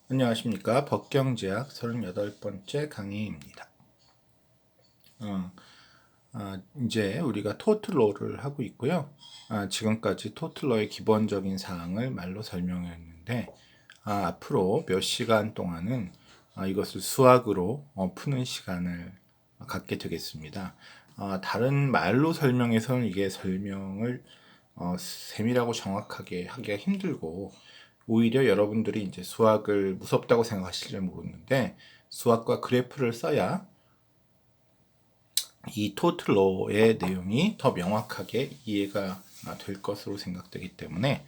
안녕하십니까. 법경제약 38번째 강의입니다. 이제 우리가 토틀로를 하고 있고요. 지금까지 토틀로의 기본적인 사항을 말로 설명했는데, 앞으로 몇 시간 동안은 이것을 수학으로 푸는 시간을 갖게 되겠습니다. 다른 말로 설명해서는 이게 설명을 세밀하고 정확하게 하기가 힘들고, 오히려 여러분들이 이제 수학을 무섭다고 생각하실지 모르는데, 수학과 그래프를 써야 이 토틀로의 내용이 더 명확하게 이해가 될 것으로 생각되기 때문에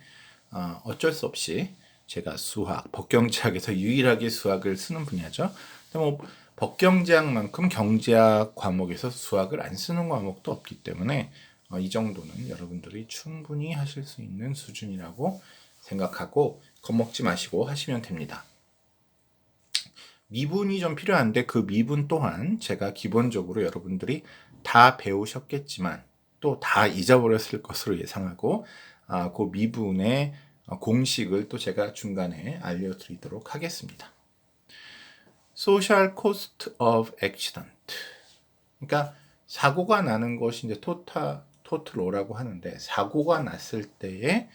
어쩔 수 없이 제가 수학, 법경제학에서 유일하게 수학을 쓰는 분야죠. 근데 뭐 법경제학만큼 경제학 과목에서 수학을 안 쓰는 과목도 없기 때문에 이 정도는 여러분들이 충분히 하실 수 있는 수준이라고 생각하고 겁먹지 마시고 하시면 됩니다. 미분이 좀 필요한데 그 미분 또한 제가 기본적으로 여러분들이 다 배우셨겠지만 또 다 잊어버렸을 것으로 예상하고 그 미분의 공식을 또 제가 중간에 알려드리도록 하겠습니다. Social Cost of Accident. 그러니까 사고가 나는 것이 이제 토트로라고 하는데, 사고가 났을 때의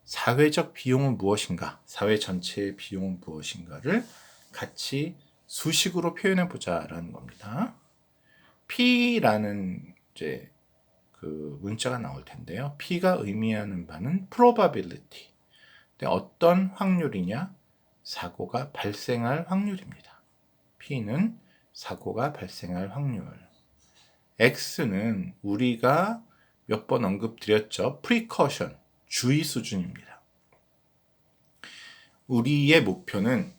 사회적 비용은 무엇인가, 사회 전체의 비용은 무엇인가를 같이 수식으로 표현해 보자라는 겁니다. P라는 이제 그 문자가 나올 텐데요. P가 의미하는 바는 probability. 어떤 확률이냐? 사고가 발생할 확률입니다. P는 사고가 발생할 확률. X는 우리가 몇 번 언급드렸죠. precaution, 주의 수준입니다. 우리의 목표는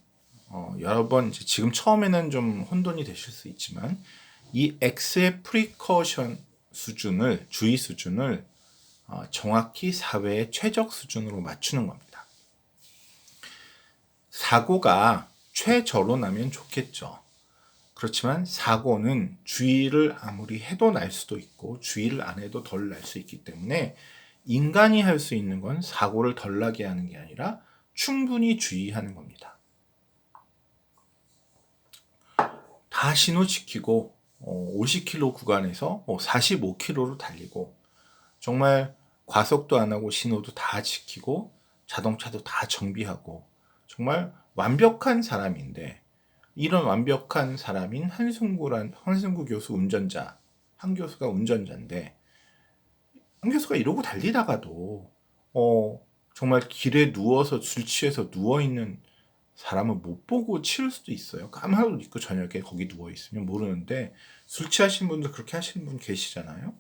여러 번 지금 처음에는 좀 혼돈이 되실 수 있지만 이 X의 프리커션 수준을, 주의 수준을 정확히 사회의 최적 수준으로 맞추는 겁니다. 사고가 최저로 나면 좋겠죠. 그렇지만 사고는 주의를 아무리 해도 날 수도 있고 주의를 안 해도 덜 날 수 있기 때문에 인간이 할 수 있는 건 사고를 덜 나게 하는 게 아니라 충분히 주의하는 겁니다. 다 신호 지키고 50km 구간에서 45km로 달리고 정말 과속도 안 하고 신호도 다 지키고 자동차도 다 정비하고 정말 완벽한 사람인데, 이런 완벽한 사람인 한승구 교수 운전자, 한 교수가 운전자인데 한 교수가 이러고 달리다가도 정말 길에 누워서 술 취해서 누워있는 사람은 못 보고 치를 수도 있어요. 까만 옷 입고 저녁에 거기 누워있으면 모르는데, 술 취하신 분들 그렇게 하시는 분 계시잖아요.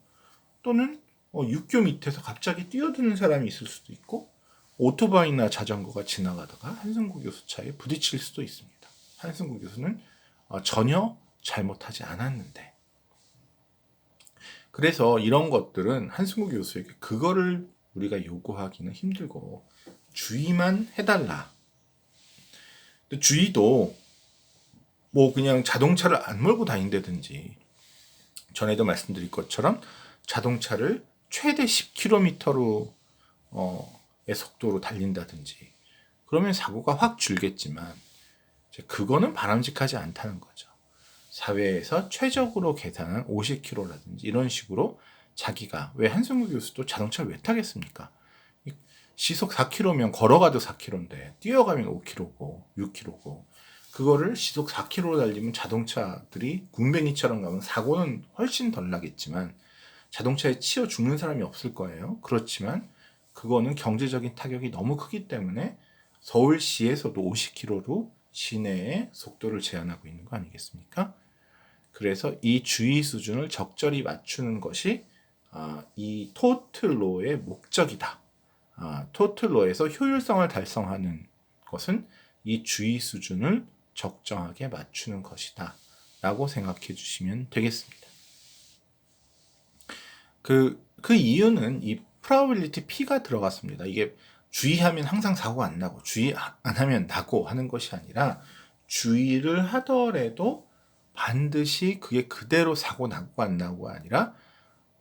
또는 육교 밑에서 갑자기 뛰어드는 사람이 있을 수도 있고, 오토바이나 자전거가 지나가다가 한승구 교수 차에 부딪힐 수도 있습니다. 한승구 교수는 전혀 잘못하지 않았는데, 그래서 이런 것들은 한승구 교수에게 그거를 우리가 요구하기는 힘들고 주의만 해달라. 주의도 뭐 그냥 자동차를 안 몰고 다닌다든지, 전에도 말씀드린 것처럼 자동차를 최대 10km로 의 속도로 달린다든지 그러면 사고가 확 줄겠지만 그거는 바람직하지 않다는 거죠. 사회에서 최적으로 계산한 50km라든지 이런 식으로 자기가, 왜 한승구 교수도 자동차를 왜 타겠습니까? 시속 4km면 걸어가도 4km인데 뛰어가면 5km고 6km고, 그거를 시속 4km로 달리면 자동차들이 군뱅이처럼 가면 사고는 훨씬 덜 나겠지만 자동차에 치여 죽는 사람이 없을 거예요. 그렇지만 그거는 경제적인 타격이 너무 크기 때문에 서울시에서도 50km로 시내의 속도를 제한하고 있는 거 아니겠습니까? 그래서 이 주의 수준을 적절히 맞추는 것이 이 토틀로의 목적이다. 토틀로에서 효율성을 달성하는 것은 이 주의 수준을 적정하게 맞추는 것이다 라고 생각해 주시면 되겠습니다. 그 이유는 이 probability P가 들어갔습니다. 이게 주의하면 항상 사고가 안 나고 주의 안 하면 나고 하는 것이 아니라, 주의를 하더라도 반드시 그게 그대로 사고 나고 안 나고가 아니라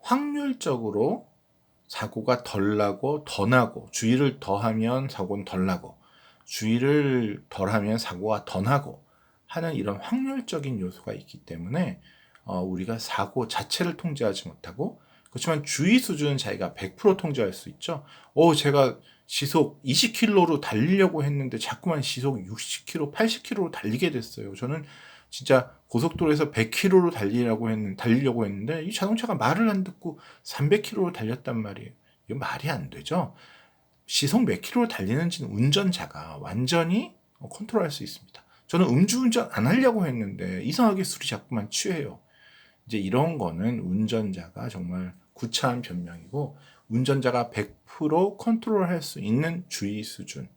확률적으로 사고가 덜 나고 더 나고, 주의를 더하면 사고는 덜 나고, 주의를 덜하면 사고가 더 나고 하는 이런 확률적인 요소가 있기 때문에 우리가 사고 자체를 통제하지 못하고, 그렇지만 주의 수준은 자기가 100% 통제할 수 있죠. 제가 시속 20km로 달리려고 했는데 자꾸만 시속 60km, 80km로 달리게 됐어요. 저는 진짜 고속도로에서 100km로 달리려고 했는데 이 자동차가 말을 안 듣고 300km로 달렸단 말이에요. 이거 말이 안 되죠. 시속 몇 킬로로 달리는지는 운전자가 완전히 컨트롤할 수 있습니다. 저는 음주운전 안 하려고 했는데 이상하게 술이 자꾸만 취해요. 이제 이런 거는 운전자가 정말 구차한 변명이고, 운전자가 100% 컨트롤할 수 있는 주의 수준,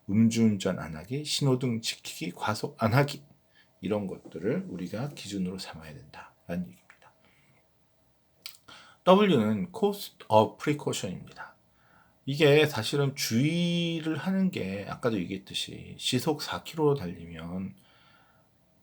음주운전 안 하기, 신호등 지키기, 과속 안 하기, 이런 것들을 우리가 기준으로 삼아야 된다라는 얘기입니다. W는 Cost of Precaution입니다. 이게 사실은 주의를 하는 게 아까도 얘기했듯이 시속 4km 달리면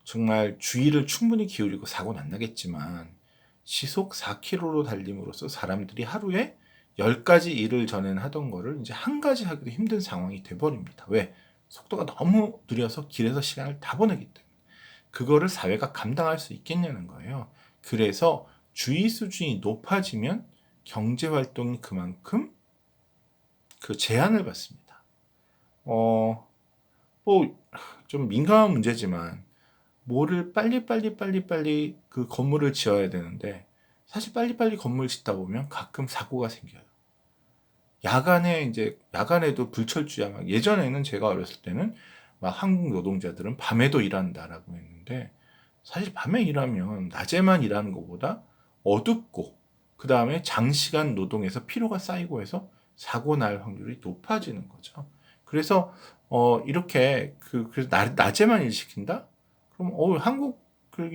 정말 주의를 충분히 기울이고 사고는 안 나겠지만, 시속 4km로 달림으로써 사람들이 하루에 10가지 일을 전엔 하던 거를 이제 한 가지 하기도 힘든 상황이 돼버립니다. 왜? 속도가 너무 느려서 길에서 시간을 다 보내기 때문에. 그거를 사회가 감당할 수 있겠냐는 거예요. 그래서 주의 수준이 높아지면 경제활동이 그만큼 그 제한을 받습니다. 좀 민감한 문제지만, 뭐를 빨리 그 건물을 지어야 되는데, 사실 빨리 건물 짓다 보면 가끔 사고가 생겨요. 야간에도 불철주야. 막 예전에는 제가 어렸을 때는 막 한국 노동자들은 밤에도 일한다라고 했는데, 사실 밤에 일하면 낮에만 일하는 것보다 어둡고, 그 다음에 장시간 노동해서 피로가 쌓이고 해서 사고 날 확률이 높아지는 거죠. 그래서 이렇게 그래서 낮에만 일 시킨다? 그럼 한국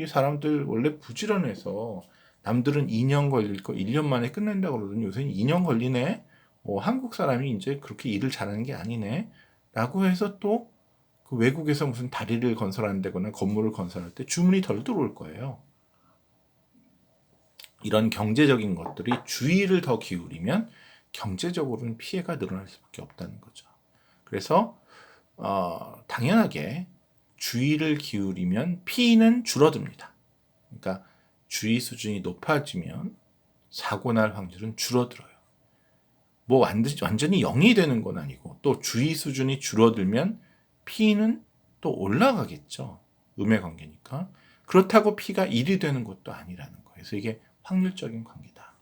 사람들 원래 부지런해서 남들은 2년 걸릴 거 1년 만에 끝낸다 그러더니 요새는 2년 걸리네. 한국 사람이 이제 그렇게 일을 잘하는 게 아니네. 라고 해서 또 그 외국에서 무슨 다리를 건설한다거나 건물을 건설할 때 주문이 덜 들어올 거예요. 이런 경제적인 것들이 주의를 더 기울이면 경제적으로는 피해가 늘어날 수밖에 없다는 거죠. 그래서 당연하게 주의를 기울이면 피해는 줄어듭니다. 그러니까 주의 수준이 높아지면 사고 날 확률은 줄어들어요. 뭐 완전히 0이 되는 건 아니고, 또 주의 수준이 줄어들면 피는 또 올라가겠죠. 음의 관계니까. 그렇다고 P가 1이 되는 것도 아니라는 거예요. 그래서 이게 확률적인 관계다.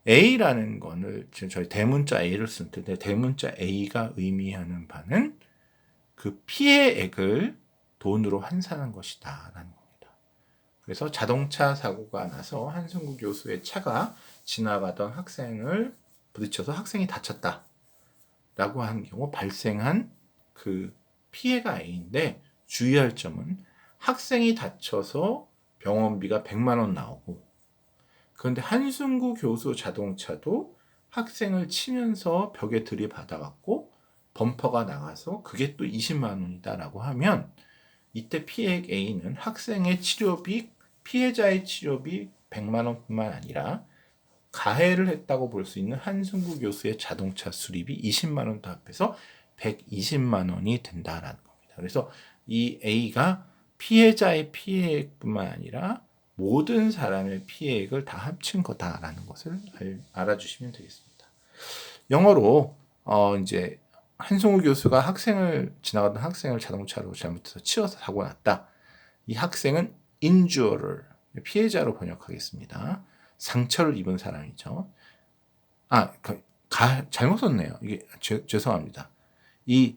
A라는 거는 저희 대문자 A를 쓸 텐데, 대문자 A가 의미하는 바는 그 피해액을 돈으로 환산한 것이다 라는 겁니다. 그래서 자동차 사고가 나서 한승구 교수의 차가 지나가던 학생을 부딪혀서 학생이 다쳤다 라고 한 경우 발생한 그 피해가 A인데, 주의할 점은 학생이 다쳐서 병원비가 100만 원 나오고, 그런데 한승구 교수 자동차도 학생을 치면서 벽에 들이받아갖고 범퍼가 나가서 그게 또 20만 원이다라고 하면, 이때 피해액 A는 학생의 치료비, 피해자의 치료비 100만 원뿐만 아니라 가해를 했다고 볼 수 있는 한승구 교수의 자동차 수리비 20만 원 더 합해서 120만 원이 된다라는 겁니다. 그래서 이 A가 피해자의 피해액뿐만 아니라 모든 사람의 피해액을 다 합친 거다라는 것을 알아주시면 되겠습니다. 영어로 이제 한승우 교수가 지나가던 학생을 자동차로 잘못해서 치어서 사고 났다. 이 학생은 injurer, 피해자로 번역하겠습니다. 상처를 입은 사람이죠. 잘못 썼네요. 이게 죄송합니다. 이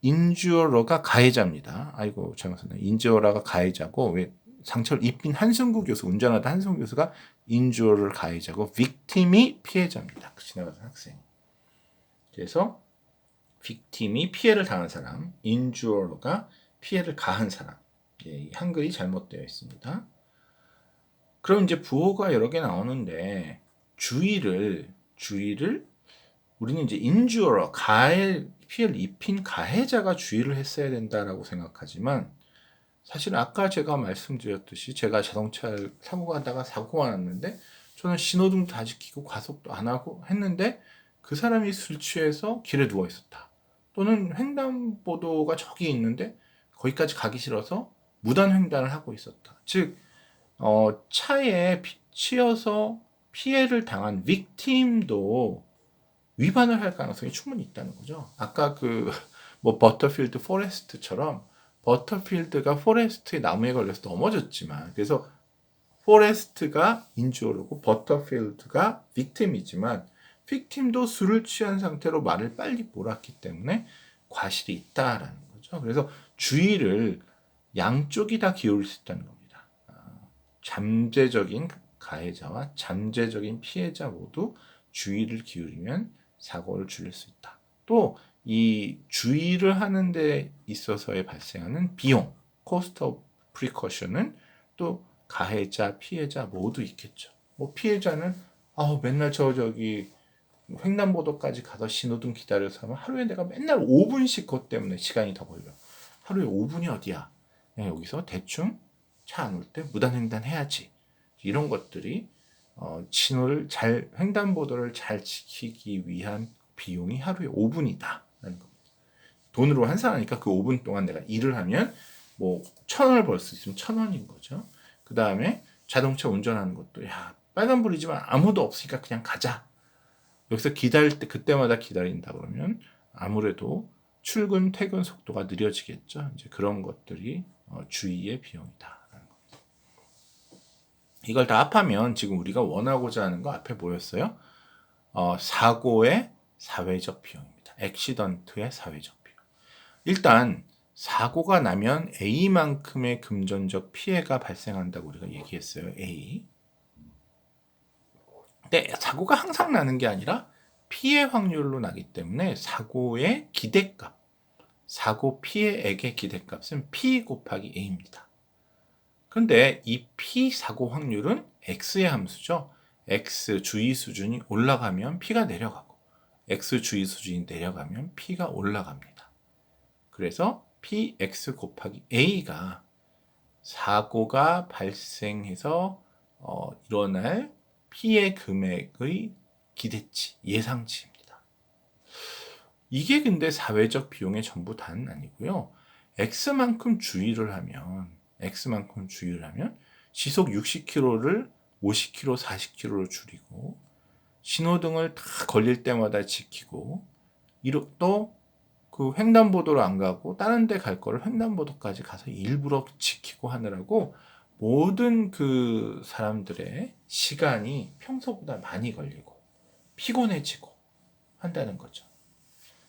injurer가 가해자입니다. 아이고 잘못 썼네요. injurer가 가해자고, 왜 상처를 입힌 한승구 교수, 운전하던 한승구 교수가 injurer를 가해자고, victim이 피해자입니다. 지나가던 학생. 그래서 victim이 피해를 당한 사람, injurer가 피해를 가한 사람. 이 한글이 잘못되어 있습니다. 그럼 이제 부호가 여러 개 나오는데, 주의를 우리는 이제 injurer, 피해를 입힌 가해자가 주의를 했어야 된다라고 생각하지만, 사실 아까 제가 말씀드렸듯이 제가 자동차를 타고 가다가 사고가 났는데, 저는 신호등 다 지키고 과속도 안 하고 했는데 그 사람이 술 취해서 길에 누워 있었다. 또는 횡단보도가 저기 있는데 거기까지 가기 싫어서 무단 횡단을 하고 있었다. 즉 차에 치여서 피해를 당한 빅팀도 위반을 할 가능성이 충분히 있다는 거죠. 아까 버터필드 포레스트처럼 버터필드가 포레스트의 나무에 걸려서 넘어졌지만, 그래서 포레스트가 인주어로고 버터필드가 빅팀이지만, 빅팀도 술을 취한 상태로 말을 빨리 몰았기 때문에 과실이 있다라는 거죠. 그래서 주의를 양쪽이 다 기울일 수 있다는 겁니다. 잠재적인 가해자와 잠재적인 피해자 모두 주의를 기울이면 사고를 줄일 수 있다. 또 이 주의를 하는 데 있어서의 발생하는 비용, cost of precaution은 또 가해자, 피해자 모두 있겠죠. 뭐 피해자는 맨날 저기 횡단보도까지 가서 신호등 기다려서 하면 하루에 내가 맨날 5분씩 그것 때문에 시간이 더 걸려. 하루에 5분이 어디야? 그냥 여기서 대충 차 안 올 때 무단횡단 해야지. 이런 것들이 횡단보도를 잘 지키기 위한 비용이 하루에 5분이다. 라는 겁니다. 돈으로 환산하니까 그 5분 동안 내가 일을 하면 뭐 1,000원을 벌 수 있으면 1,000원인 거죠. 그 다음에 자동차 운전하는 것도 빨간불이지만 아무도 없으니까 그냥 가자. 여기서 기다릴 때 그때마다 기다린다 그러면 아무래도 출근 퇴근 속도가 느려지겠죠. 이제 그런 것들이 주의의 비용이다. 이걸 다 합하면 지금 우리가 원하고자 하는 거 앞에 보였어요. 사고의 사회적 비용입니다. 액시던트의 사회적 비용. 일단 사고가 나면 A만큼의 금전적 피해가 발생한다고 우리가 얘기했어요. A. 근데 사고가 항상 나는 게 아니라 피해 확률로 나기 때문에 사고의 기대값, 사고 피해액의 기대값은 P 곱하기 A입니다. 그런데 이 P 사고 확률은 X의 함수죠. X 주의 수준이 올라가면 P가 내려가고 X 주의 수준이 내려가면 P가 올라갑니다. 그래서 PX 곱하기 A가 사고가 발생해서 일어날 피해 금액의 기대치, 예상치입니다. 이게 근데 사회적 비용의 전부 다는 아니고요. X만큼 주의를 하면 시속 60km를 50km, 40km로 줄이고 신호등을 다 걸릴 때마다 지키고 또 그 횡단보도로 안 가고 다른 데 갈 거를 횡단보도까지 가서 일부러 지키고 하느라고 모든 그 사람들의 시간이 평소보다 많이 걸리고 피곤해지고 한다는 거죠.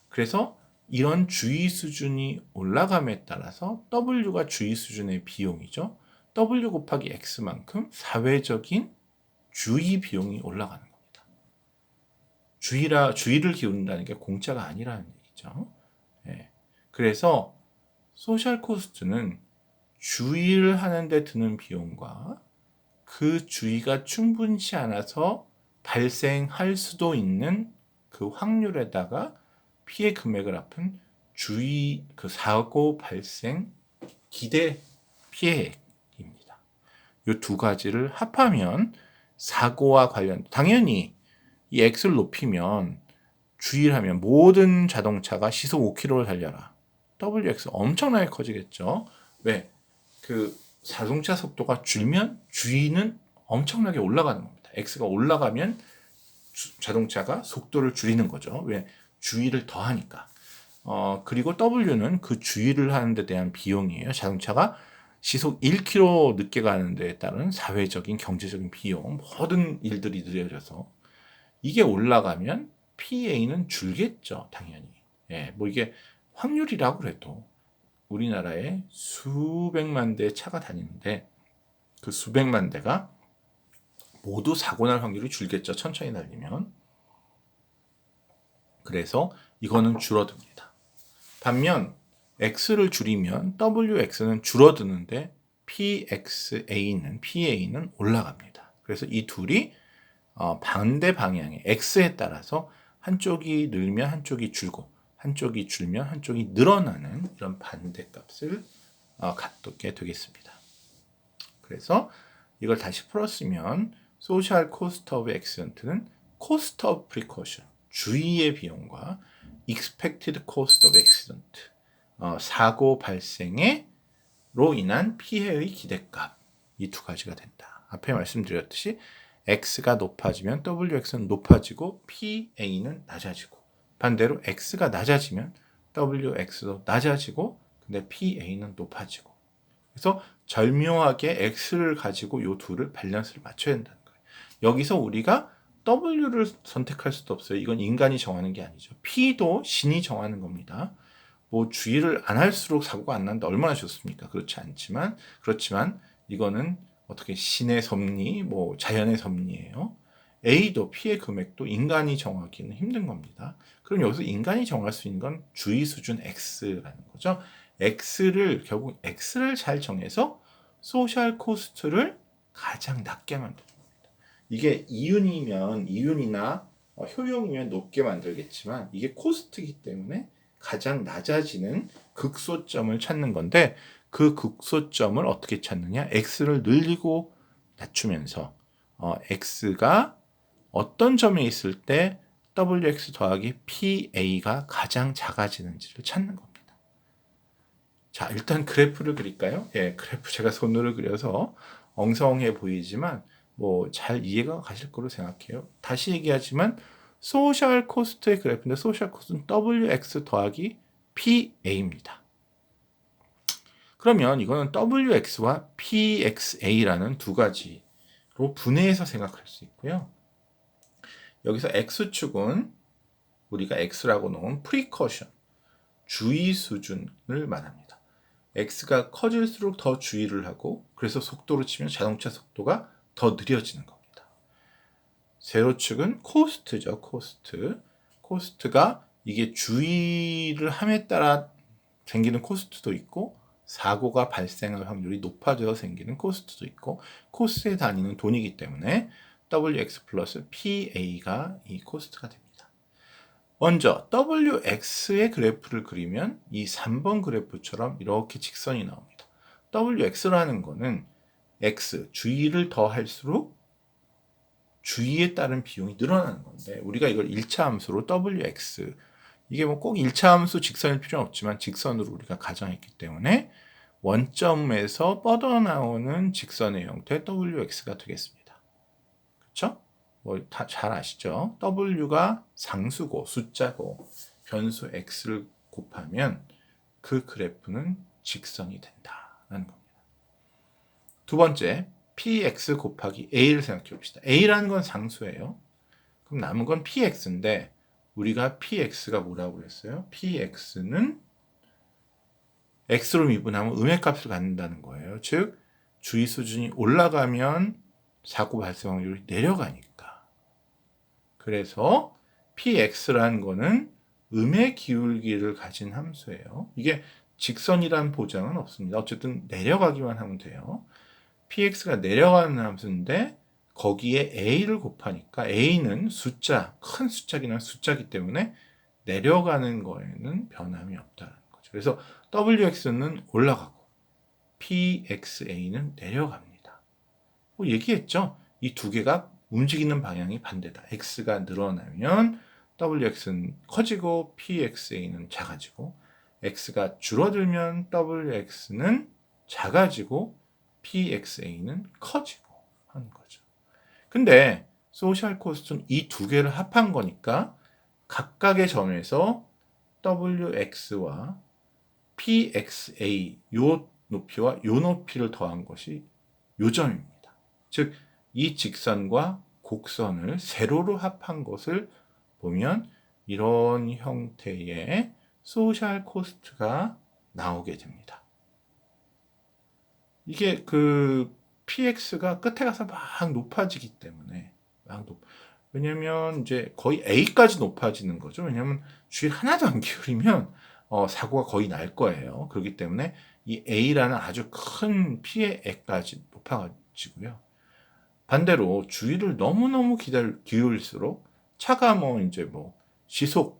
그래서 이런 주의 수준이 올라감에 따라서 W가 주의 수준의 비용이죠. W 곱하기 X만큼 사회적인 주의 비용이 올라가는 겁니다. 주의를 기울인다는 게 공짜가 아니라는 얘기죠. 그래서 소셜 코스트는 주의를 하는데 드는 비용과 그 주의가 충분치 않아서 발생할 수도 있는 그 확률에다가 피해 금액을 합한 사고 발생 기대 피해액입니다. 이 두 가지를 합하면 사고와 관련, 당연히 이 X를 높이면 주의를 하면 모든 자동차가 시속 5km를 달려라. WX 엄청나게 커지겠죠. 왜? 그 자동차 속도가 줄면 주의는 엄청나게 올라가는 겁니다. X가 올라가면 자동차가 속도를 줄이는 거죠. 왜? 주의를 더하니까. 그리고 W는 그 주의를 하는 데 대한 비용이에요. 자동차가 시속 1km 늦게 가는 데에 따른 사회적인 경제적인 비용, 모든 일들이 느려져서 이게 올라가면 PA는 줄겠죠, 당연히. 뭐 이게 확률이라고 그래도 우리나라에 수백만 대의 차가 다니는데 그 수백만 대가 모두 사고 날 확률이 줄겠죠, 천천히 달리면. 그래서 이거는 줄어듭니다. 반면 X를 줄이면 WX는 줄어드는데 PA는 올라갑니다. 그래서 이 둘이 반대 방향의 X에 따라서 한쪽이 늘면 한쪽이 줄고 한쪽이 줄면 한쪽이 늘어나는 이런 반대값을 갖게 되겠습니다. 그래서 이걸 다시 풀었으면 소셜 코스트 오브 액시던트는 코스트 오브 프리코션, 주의의 비용과 expected cost of accident. 사고 발생으로 인한 피해의 기대값. 이 두 가지가 된다. 앞에 말씀드렸듯이 X가 높아지면 WX는 높아지고 PA는 낮아지고, 반대로 X가 낮아지면 WX도 낮아지고 근데 PA는 높아지고. 그래서 절묘하게 X를 가지고 이 둘을 밸런스를 맞춰야 된다는 거예요. 여기서 우리가 W를 선택할 수도 없어요. 이건 인간이 정하는 게 아니죠. P도 신이 정하는 겁니다. 뭐 주의를 안 할수록 사고가 안 난다. 얼마나 좋습니까? 그렇지만 이거는 어떻게 신의 섭리, 뭐 자연의 섭리예요. A도 피해 금액도 인간이 정하기는 힘든 겁니다. 그럼 여기서 인간이 정할 수 있는 건 주의 수준 X라는 거죠. 결국 X를 잘 정해서 소셜 코스트를 가장 낮게 만드는 겁니다. 이게 이윤이나 효용이면 높게 만들겠지만 이게 코스트이기 때문에 가장 낮아지는 극소점을 찾는 건데, 그 극소점을 어떻게 찾느냐? X를 늘리고 낮추면서 X가 어떤 점에 있을 때 WX 더하기 PA가 가장 작아지는지를 찾는 겁니다. 자, 일단 그래프를 그릴까요? 예, 그래프 제가 손으로 그려서 엉성해 보이지만 뭐 잘 이해가 가실 거로 생각해요. 다시 얘기하지만 소셜 코스트의 그래프인데 소셜 코스트는 WX 더하기 PA입니다. 그러면 이거는 WX와 PXA라는 두 가지로 분해해서 생각할 수 있고요. 여기서 X축은 우리가 X라고 놓은 프리커션, 주의 수준을 말합니다. X가 커질수록 더 주의를 하고, 그래서 속도로 치면 자동차 속도가 더 느려지는 겁니다. 세로축은 코스트죠. 코스트가 이게 주의를 함에 따라 생기는 코스트도 있고, 사고가 발생할 확률이 높아져서 생기는 코스트도 있고, 코스에 다니는 돈이기 때문에 WX 플러스 PA가 이 코스트가 됩니다. 먼저 WX의 그래프를 그리면 이 3번 그래프처럼 이렇게 직선이 나옵니다. WX라는 거는 X, 주의를 더할수록 주의에 따른 비용이 늘어나는 건데, 우리가 이걸 1차 함수로 WX, 이게 뭐 꼭 1차 함수 직선일 필요는 없지만 직선으로 우리가 가정했기 때문에 원점에서 뻗어나오는 직선의 형태 WX가 되겠습니다. 그렇죠? 뭐 다 잘 아시죠? W가 상수고 숫자고 변수 X를 곱하면 그 그래프는 직선이 된다는 겁니다. 두 번째, PX 곱하기 A를 생각해 봅시다. A라는 건 상수예요. 그럼 남은 건 PX인데 우리가 PX가 뭐라고 그랬어요? PX는 X로 미분하면 음의 값을 갖는다는 거예요. 즉 주의 수준이 올라가면 사고 발생 확률이 내려가니까. 그래서 PX라는 거는 음의 기울기를 가진 함수예요. 이게 직선이란 보장은 없습니다. 어쨌든 내려가기만 하면 돼요. PX가 내려가는 함수인데 거기에 A를 곱하니까 A는 숫자, 큰 숫자긴 한 숫자이기 때문에 내려가는 거에는 변함이 없다는 거죠. 그래서 WX는 올라가고 PXA는 내려갑니다. 뭐 얘기했죠? 이 두 개가 움직이는 방향이 반대다. X가 늘어나면 WX는 커지고 PXA는 작아지고, X가 줄어들면 WX는 작아지고 PXA는 커지고 하는 거죠. 근데 소셜 코스트는 이 두 개를 합한 거니까 각각의 점에서 WX와 PXA 요 높이와 요 높이를 더한 것이 요 점입니다. 즉 이 직선과 곡선을 세로로 합한 것을 보면 이런 형태의 소셜 코스트가 나오게 됩니다. 이게 그 PX가 끝에 가서 막 높아지기 때문에 왜냐면 이제 거의 A까지 높아지는 거죠. 왜냐면 주의를 하나도 안 기울이면 사고가 거의 날 거예요. 그렇기 때문에 이 A라는 아주 큰 피해액까지 높아지고요. 반대로 주의를 너무너무 기울일수록 차가 이제 시속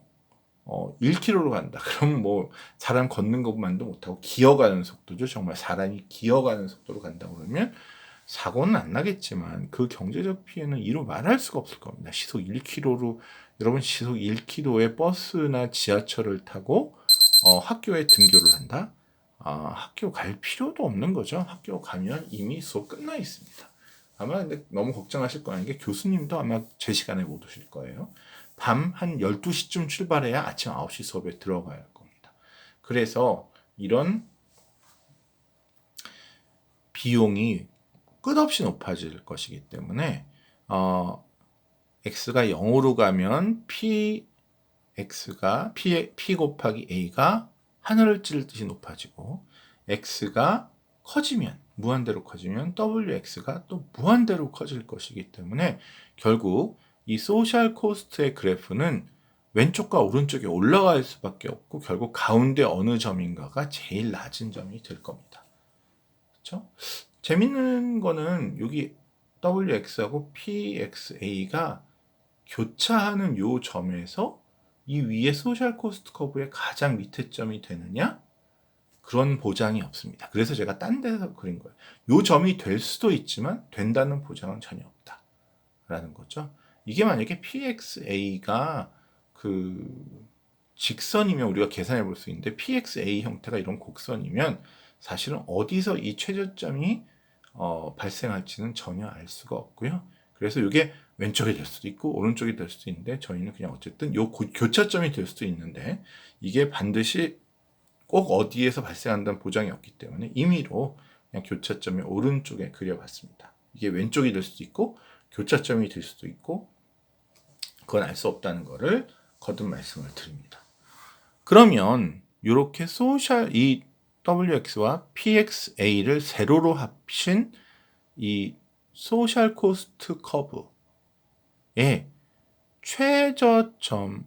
1km로 간다. 그럼 사람 걷는 것만도 못하고 기어가는 속도죠. 정말 사람이 기어가는 속도로 간다고 그러면 사고는 안 나겠지만 그 경제적 피해는 이루 말할 수가 없을 겁니다. 시속 1km로 여러분 시속 1km의 버스나 지하철을 타고 학교에 등교를 한다? 학교 갈 필요도 없는 거죠. 학교 가면 이미 수업 끝나 있습니다. 아마 근데 너무 걱정하실 거 아닌 게 교수님도 아마 제 시간에 못 오실 거예요. 밤 한 12시쯤 출발해야 아침 9시 수업에 들어가야 할 겁니다. 그래서 이런 비용이 끝없이 높아질 것이기 때문에 x가 0으로 가면 p 곱하기 a가 하늘을 찌르듯이 높아지고 x가 커지면 무한대로 커지면 wx가 또 무한대로 커질 것이기 때문에 결국 이 소셜 코스트의 그래프는 왼쪽과 오른쪽에 올라갈 수밖에 없고 결국 가운데 어느 점인가가 제일 낮은 점이 될 겁니다. 그렇죠? 재밌는 거는 여기 wx하고 pxa가 교차하는 요 점에서 이 위에 소셜 코스트 커브의 가장 밑에 점이 되느냐? 그런 보장이 없습니다. 그래서 제가 딴 데서 그린 거예요. 요 점이 될 수도 있지만 된다는 보장은 전혀 없다. 라는 거죠. 이게 만약에 pxa가 그 직선이면 우리가 계산해 볼 수 있는데 pxa 형태가 이런 곡선이면 사실은 어디서 이 최저점이 발생할지는 전혀 알 수가 없고요. 그래서 이게 왼쪽이 될 수도 있고 오른쪽이 될 수도 있는데 저희는 그냥 어쨌든 요 교차점이 될 수도 있는데 이게 반드시 꼭 어디에서 발생한다는 보장이 없기 때문에 임의로 그냥 교차점이 오른쪽에 그려봤습니다. 이게 왼쪽이 될 수도 있고 교차점이 될 수도 있고 그건 알 수 없다는 거를 거듭 말씀을 드립니다. 그러면 이렇게 이 wx와 pxa를 세로로 합친 이 소셜 코스트 커브의 최저점을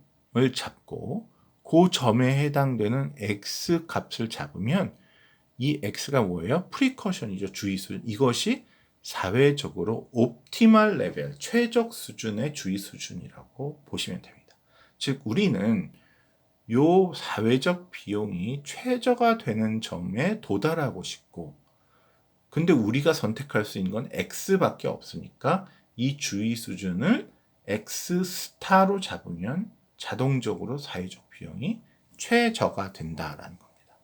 잡고 그 점에 해당되는 x 값을 잡으면 이 x가 뭐예요? 프리커션이죠. 주의 수준. 이것이 사회적으로 옵티멀 레벨, 최적 수준의 주의 수준이라고 보시면 됩니다. 즉 우리는 요 사회적 비용이 최저가 되는 점에 도달하고 싶고 근데 우리가 선택할 수 있는 건 x밖에 없으니까 이 주의 수준을 x 스타로 잡으면 자동적으로 사회적 비용이 최저가 된다라는 겁니다.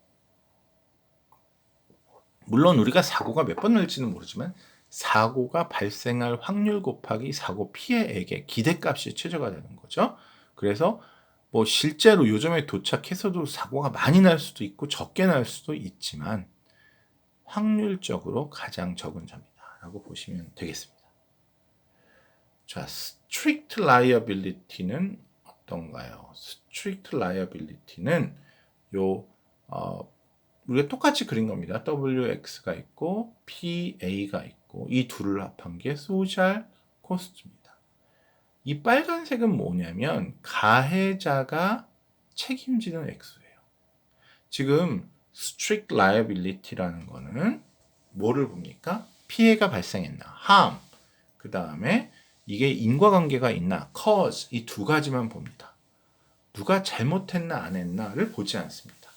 물론 우리가 사고가 몇 번 날지는 모르지만 사고가 발생할 확률 곱하기 사고 피해액의 기대값이 최저가 되는 거죠. 그래서 뭐 실제로 요점에 도착해서도 사고가 많이 날 수도 있고 적게 날 수도 있지만 확률적으로 가장 적은 점이다라고 보시면 되겠습니다. 자, strict liability는 어떤가요? strict liability는 우리가 똑같이 그린 겁니다. WX가 있고 PA가 있고 이 둘을 합한 게 소셜 코스트입니다. 이 빨간색은 뭐냐면 가해자가 책임지는 액수예요. 지금 strict liability라는 거는 뭐를 봅니까? 피해가 발생했나, harm, 그 다음에 이게 인과관계가 있나, cause, 이 두 가지만 봅니다. 누가 잘못했나 안 했나를 보지 않습니다.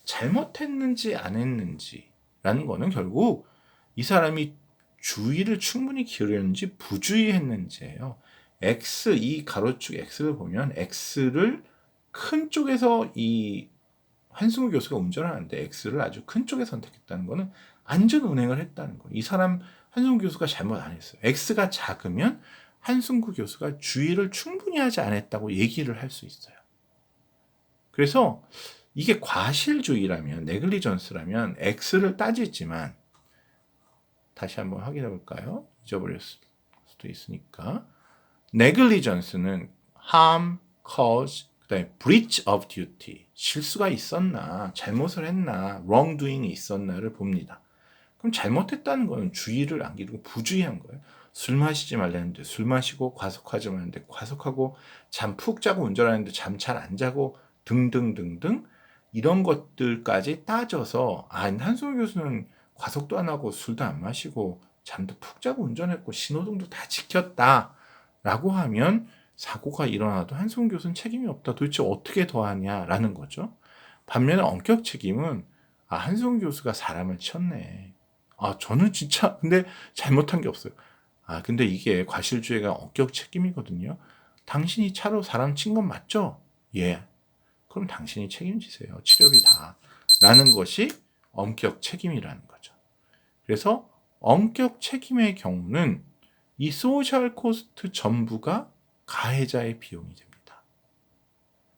잘못했는지 안 했는지라는 거는 결국 이 사람이 주의를 충분히 기울였는지 부주의했는지예요. X, 이 가로축 X를 보면 X를 큰 쪽에서 이 한승우 교수가 운전하는데 X를 아주 큰 쪽에 선택했다는 거는 안전 운행을 했다는 거예요. 이 사람 한승우 교수가 잘못 안 했어요. X가 작으면 한승우 교수가 주의를 충분히 하지 않았다고 얘기를 할 수 있어요. 그래서 이게 과실주의라면, 네글리전스라면 X를 따지지만 다시 한번 확인해 볼까요? 잊어버렸을 수도 있으니까. 네글리전스는 harm, cause, 그다음에 breach of duty, 실수가 있었나, 잘못을 했나, wrongdoing이 있었나를 봅니다. 그럼 잘못했다는 거는 주의를 안 기르고 부주의한 거예요. 술 마시지 말라는데 술 마시고, 과속하지 말라는데 과속하고, 잠 푹 자고 운전하는데 잠 잘 안 자고 등등등등 이런 것들까지 따져서 한승우 교수는 과속도 안 하고 술도 안 마시고 잠도 푹 자고 운전했고 신호등도 다 지켰다 라고 하면 사고가 일어나도 한승우 교수는 책임이 없다. 도대체 어떻게 더하냐라는 거죠. 반면에 엄격 책임은 한승우 교수가 사람을 쳤네. 저는 진짜 근데 잘못한 게 없어요. 근데 이게 과실주의가 엄격 책임이거든요. 당신이 차로 사람 친 건 맞죠? 예. 그럼 당신이 책임지세요. 치료비 다. 라는 것이 엄격 책임이라는 거죠. 그래서 엄격 책임의 경우는 이 소셜 코스트 전부가 가해자의 비용이 됩니다.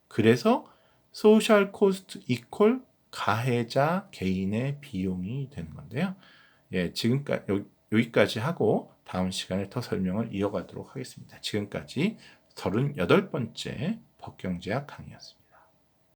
그래서 소셜 코스트 이퀄 가해자 개인의 비용이 되는 건데요. 예, 지금까지 여기까지 하고 다음 시간에 더 설명을 이어가도록 하겠습니다. 지금까지 38번째 법경제학 강의였습니다.